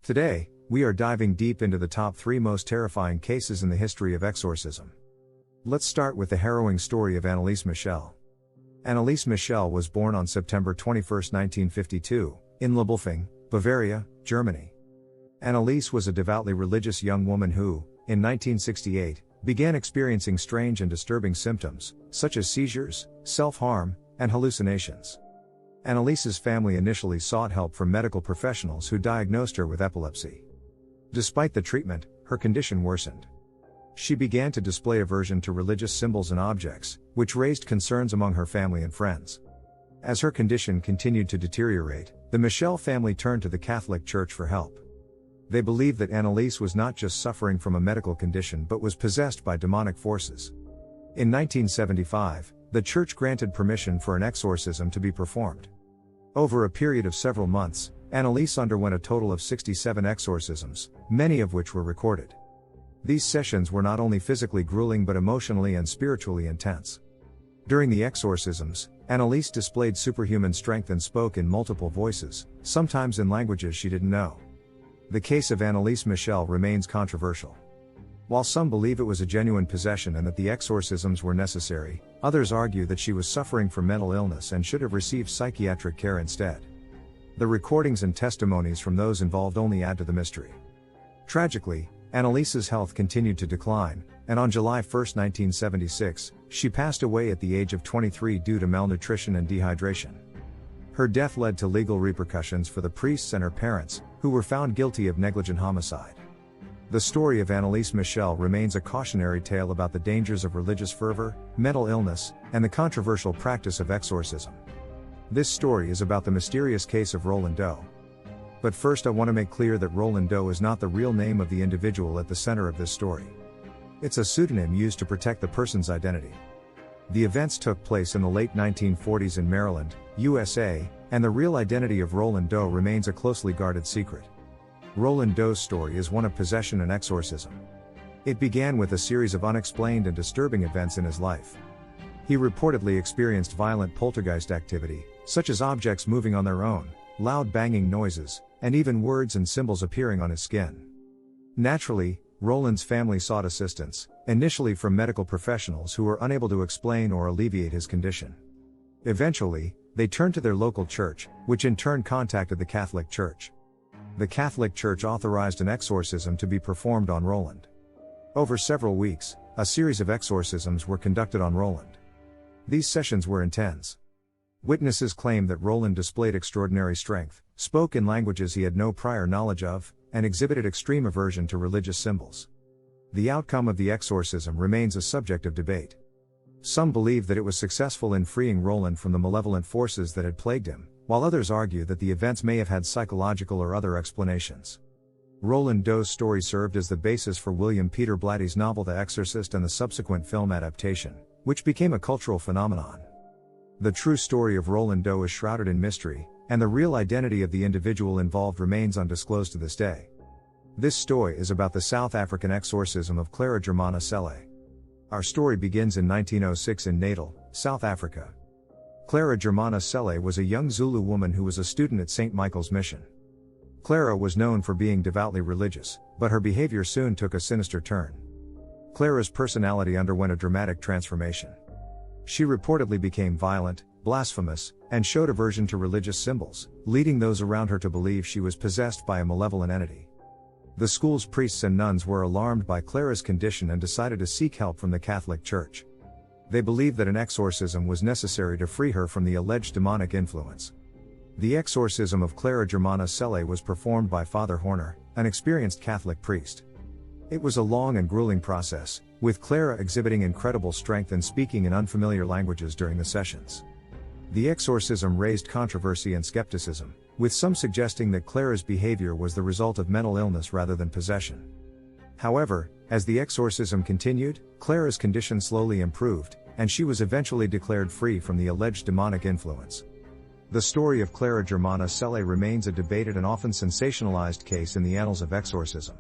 Today, we are diving deep into the top 3 most terrifying cases in the history of exorcism. Let's start with the harrowing story of Anneliese Michel. Anneliese Michel was born on September 21, 1952, in Liebelfing, Bavaria, Germany. Anneliese was a devoutly religious young woman who, in 1968, began experiencing strange and disturbing symptoms, such as seizures, self-harm, and hallucinations. Anneliese's family initially sought help from medical professionals who diagnosed her with epilepsy. Despite the treatment, her condition worsened. She began to display aversion to religious symbols and objects, which raised concerns among her family and friends. As her condition continued to deteriorate, the Michel family turned to the Catholic Church for help. They believed that Anneliese was not just suffering from a medical condition but was possessed by demonic forces. In 1975, the Church granted permission for an exorcism to be performed. Over a period of several months, Anneliese underwent a total of 67 exorcisms, many of which were recorded. These sessions were not only physically grueling but emotionally and spiritually intense. During the exorcisms, Anneliese displayed superhuman strength and spoke in multiple voices, sometimes in languages she didn't know. The case of Anneliese Michel remains controversial. While some believe it was a genuine possession and that the exorcisms were necessary, others argue that she was suffering from mental illness and should have received psychiatric care instead. The recordings and testimonies from those involved only add to the mystery. Tragically, Anneliese's health continued to decline, and on July 1, 1976, she passed away at the age of 23 due to malnutrition and dehydration. Her death led to legal repercussions for the priests and her parents, who were found guilty of negligent homicide. The story of Anneliese Michel remains a cautionary tale about the dangers of religious fervor, mental illness, and the controversial practice of exorcism. This story is about the mysterious case of Roland Doe. But first I want to make clear that Roland Doe is not the real name of the individual at the center of this story. It's a pseudonym used to protect the person's identity. The events took place in the late 1940s in Maryland, USA, and the real identity of Roland Doe remains a closely guarded secret. Roland Doe's story is one of possession and exorcism. It began with a series of unexplained and disturbing events in his life. He reportedly experienced violent poltergeist activity, such as objects moving on their own, loud banging noises, and even words and symbols appearing on his skin. Naturally, Roland's family sought assistance, initially from medical professionals who were unable to explain or alleviate his condition. Eventually, they turned to their local church, which in turn contacted the Catholic Church. The Catholic Church authorized an exorcism to be performed on Roland. Over several weeks, a series of exorcisms were conducted on Roland. These sessions were intense. Witnesses claimed that Roland displayed extraordinary strength, spoke in languages he had no prior knowledge of, and exhibited extreme aversion to religious symbols. The outcome of the exorcism remains a subject of debate. Some believe that it was successful in freeing Roland from the malevolent forces that had plagued him, while others argue that the events may have had psychological or other explanations. Roland Doe's story served as the basis for William Peter Blatty's novel The Exorcist and the subsequent film adaptation, which became a cultural phenomenon. The true story of Roland Doe is shrouded in mystery, and the real identity of the individual involved remains undisclosed to this day. This story is about the South African exorcism of Clara Germana Cele. Our story begins in 1906 in Natal, South Africa. Clara Germana Cele was a young Zulu woman who was a student at St. Michael's Mission. Clara was known for being devoutly religious, but her behavior soon took a sinister turn. Clara's personality underwent a dramatic transformation. She reportedly became violent, blasphemous, and showed aversion to religious symbols, leading those around her to believe she was possessed by a malevolent entity. The school's priests and nuns were alarmed by Clara's condition and decided to seek help from the Catholic Church. They believed that an exorcism was necessary to free her from the alleged demonic influence. The exorcism of Clara Germana Cele was performed by Father Horner, an experienced Catholic priest. It was a long and grueling process, with Clara exhibiting incredible strength and speaking in unfamiliar languages during the sessions. The exorcism raised controversy and skepticism, with some suggesting that Clara's behavior was the result of mental illness rather than possession. However, as the exorcism continued, Clara's condition slowly improved, and she was eventually declared free from the alleged demonic influence. The story of Clara Germana Cele remains a debated and often sensationalized case in the annals of exorcism.